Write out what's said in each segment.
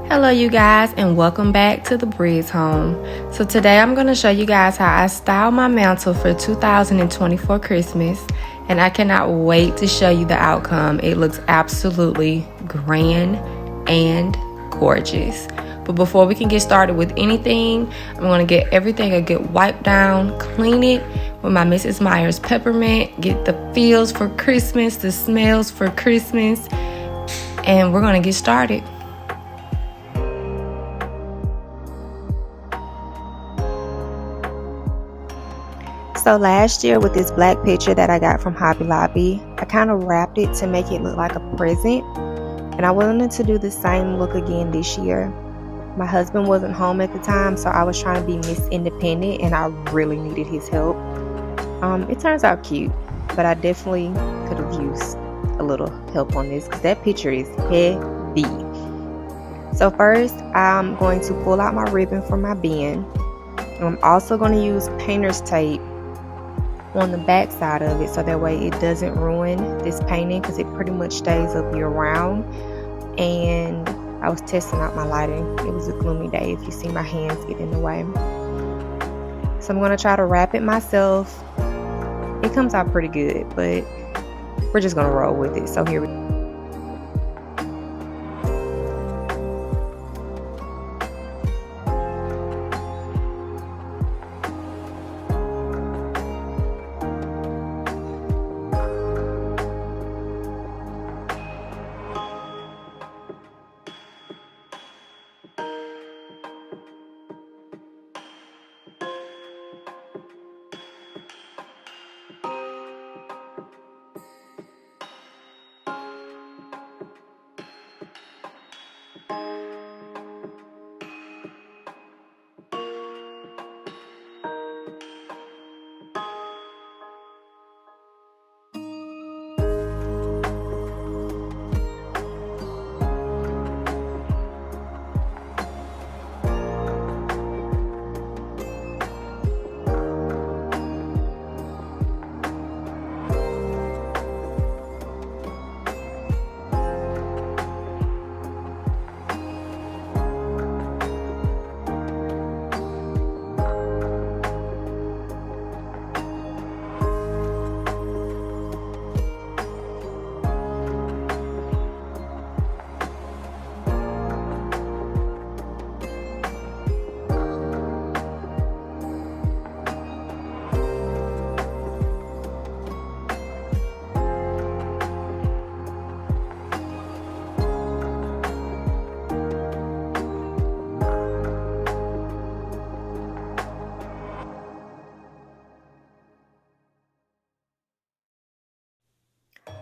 Hello you guys, and welcome back to the Breeze Home. So today I'm going to show you guys how I style my mantle for 2024 Christmas, and I cannot wait to show you the outcome. It looks absolutely grand and gorgeous. But before we can get started with anything, I'm going to get everything a good wipe down, clean it with my Mrs. Meyer's peppermint, get the feels for Christmas, the smells for Christmas, and we're going to get started. So last year with this black picture that I got from Hobby Lobby, I kind of wrapped it to make it look like a present. And I wanted to do the same look again this year. My husband wasn't home at the time, so I was trying to be Miss Independent and I really needed his help. It turns out cute, but I definitely could have used a little help on this because that picture is heavy. So first, I'm going to pull out my ribbon from my bin. I'm also going to use painter's tape on the back side of it so that way it doesn't ruin this painting because it pretty much stays up year round. And I was testing out my lighting. It was a gloomy day if you see my hands get in the way. So I'm going to try to wrap it myself. It comes out pretty good, but we're just going to roll with it. So here we go.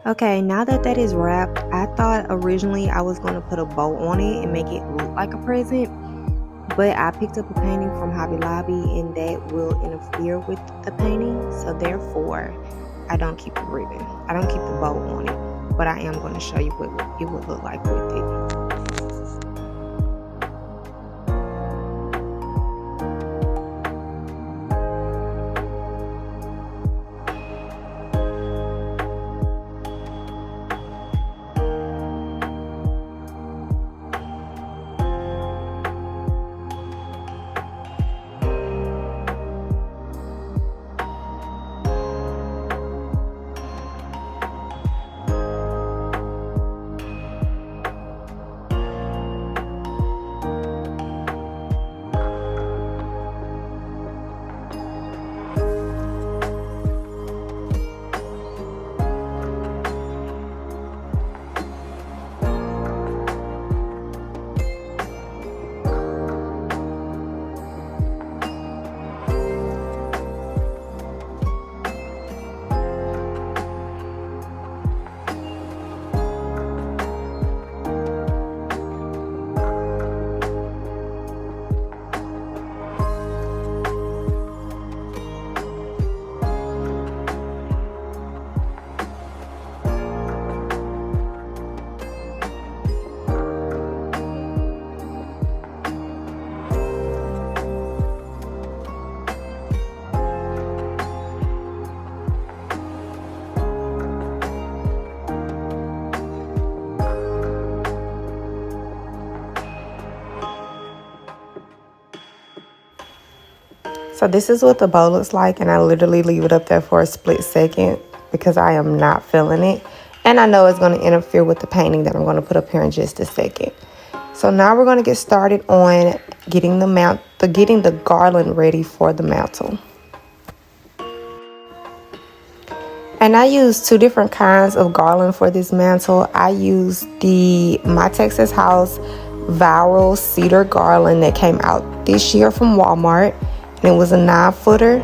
Okay, now that that is wrapped, I thought originally I was going to put a bow on it and make it look like a present, but I picked up a painting from Hobby Lobby and that will interfere with the painting, so therefore I don't keep the ribbon. I don't keep the bow on it, but I am going to show you what it would look like with it. So this is what the bow looks like, and I literally leave it up there for a split second because I am not feeling it. And I know it's going to interfere with the painting that I'm going to put up here in just a second. So now we're going to get started on getting the garland ready for the mantle. And I use two different kinds of garland for this mantle. I use the My Texas House viral cedar garland that came out this year from Walmart. And it was a 9-footer.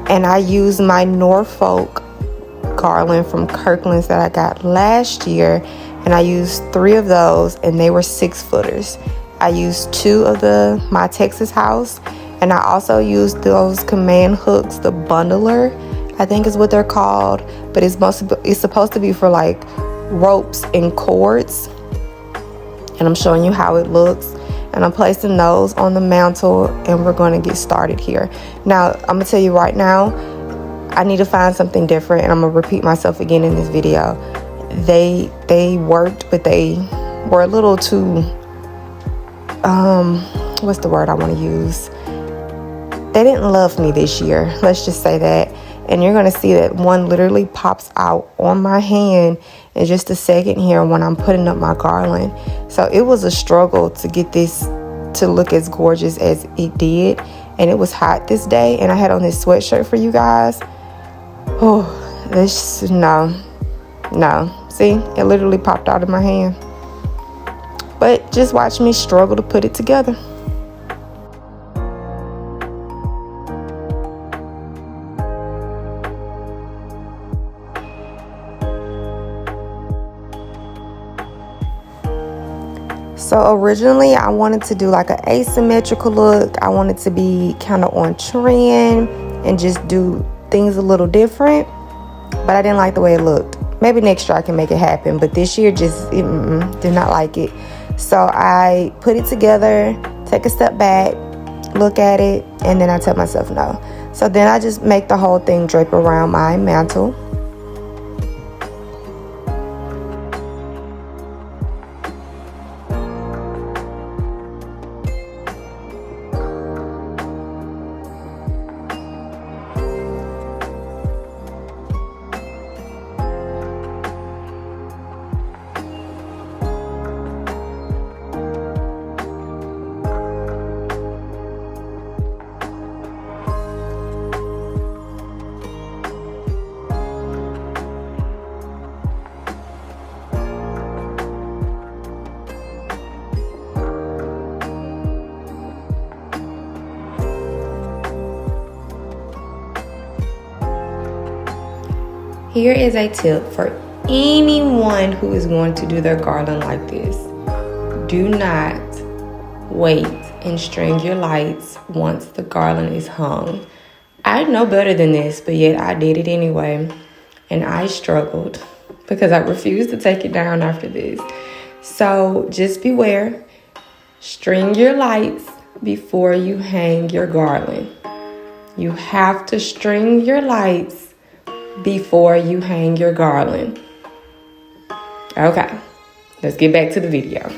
And I used my Norfolk garland from Kirkland's that I got last year. And I used 3 of those, and they were 6-footers. I used 2 of the My Texas House. And I also used those command hooks, the bundler, I think is what they're called. But it's supposed to be for like ropes and cords. And I'm showing you how it looks. And I'm placing those on the mantle, and we're going to get started here. Now, I'm going to tell you right now, I need to find something different, and I'm going to repeat myself again in this video. They worked, but they were a little too, what's the word I want to use? They didn't love me this year. Let's just say that. And you're going to see that one literally pops out on my hand in just a second here when I'm putting up my garland. So it was a struggle to get this to look as gorgeous as it did. And it was hot this day, and I had on this sweatshirt for you guys. Oh, no. See, it literally popped out of my hand. But just watch me struggle to put it together. So originally I wanted to do like an asymmetrical look. I wanted to be kind of on trend and just do things a little different, but I didn't like the way it looked. Maybe next year I can make it happen, but this year just did not like it. So I put it together, take a step back, look at it, and then I tell myself no. So then I just make the whole thing drape around my mantle. Here is a tip for anyone who is going to do their garland like this. Do not wait and string your lights once the garland is hung. I know better than this, but yet I did it anyway. And I struggled because I refused to take it down after this. So just beware. String your lights before you hang your garland. You have to string your lights before you hang your garland. Okay, let's get back to the video.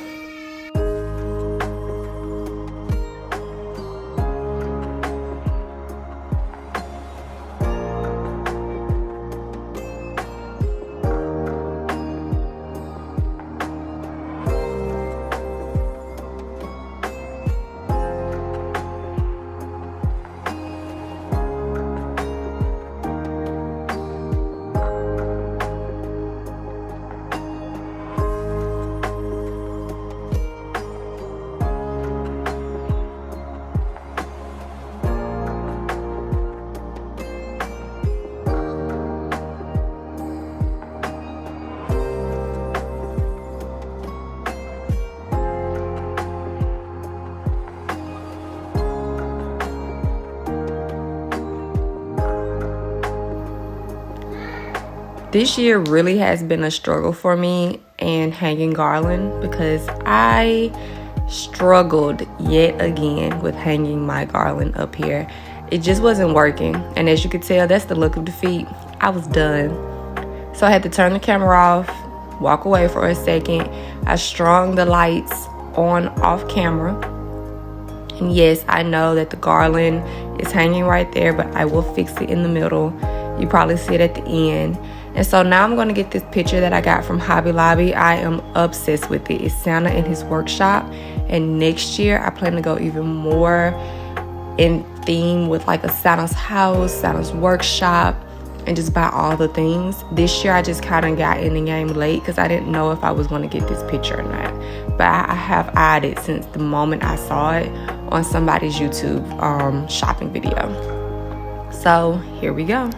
This year really has been a struggle for me and hanging garland because I struggled yet again with hanging my garland up here. It just wasn't working, and as you can tell, that's the look of defeat. I was done. So I had to turn the camera off, walk away for a second. I strung the lights on off camera. And yes, I know that the garland It's hanging right there, but I will fix it in the middle. You probably see it at the end. And so now I'm going to get this picture that I got from Hobby Lobby. I am obsessed with it. It's Santa in his workshop. And next year, I plan to go even more in theme with like a Santa's house, Santa's workshop, and just buy all the things. This year, I just kind of got in the game late because I didn't know if I was going to get this picture or not. But I have eyed it since the moment I saw it on somebody's YouTube shopping video. So here we go.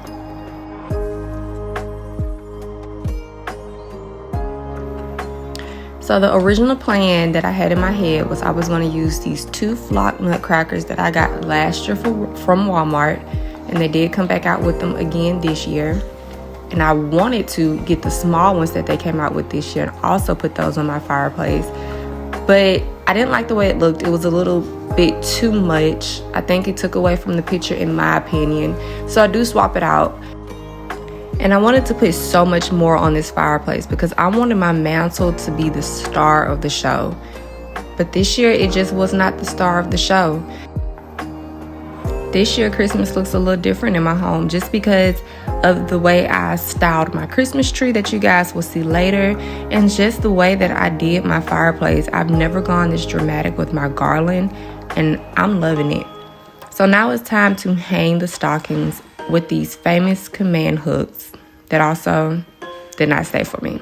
So the original plan that I had in my head was I was going to use these 2 flock nutcrackers that I got last year from Walmart. And they did come back out with them again this year. And I wanted to get the small ones that they came out with this year and also put those on my fireplace. But I didn't like the way it looked. It was a little bit too much. I think it took away from the picture in my opinion. So I do swap it out. And I wanted to put so much more on this fireplace because I wanted my mantle to be the star of the show. But this year, it just was not the star of the show. This year, Christmas looks a little different in my home just because of the way I styled my Christmas tree that you guys will see later, and just the way that I did my fireplace. I've never gone this dramatic with my garland, and I'm loving it. So now it's time to hang the stockings with these famous command hooks that also did not stay for me.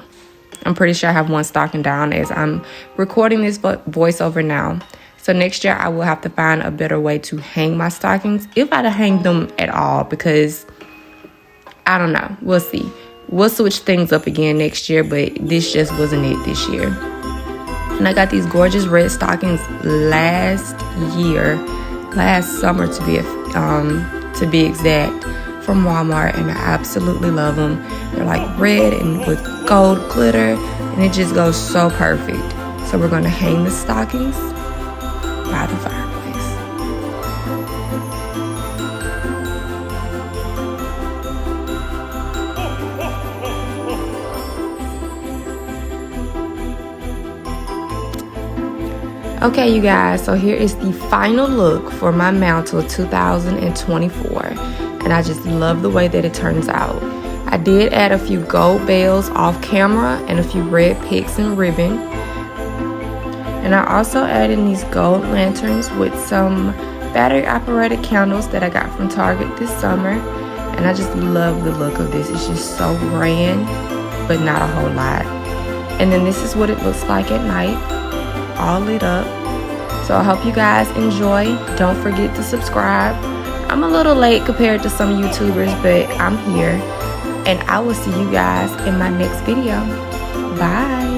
I'm pretty sure I have one stocking down as I'm recording this voiceover now. So next year I will have to find a better way to hang my stockings, if I hang them at all, because I don't know. We'll see. We'll switch things up again next year, but this just wasn't it this year. And I got these gorgeous red stockings last summer to be exact, from Walmart, and I absolutely love them. They're like red and with gold glitter, and it just goes so perfect. So we're going to hang the stockings by the fireplace. Okay, you guys, so here is the final look for my mantle 2024, and I just love the way that it turns out. I did add a few gold bells off camera and a few red picks and ribbon. And I also added these gold lanterns with some battery operated candles that I got from Target this summer. And I just love the look of this. It's just so grand, but not a whole lot. And then this is what it looks like at night, all lit up. So I hope you guys enjoy. Don't forget to subscribe. I'm a little late compared to some YouTubers, but I'm here. And I will see you guys in my next video. Bye.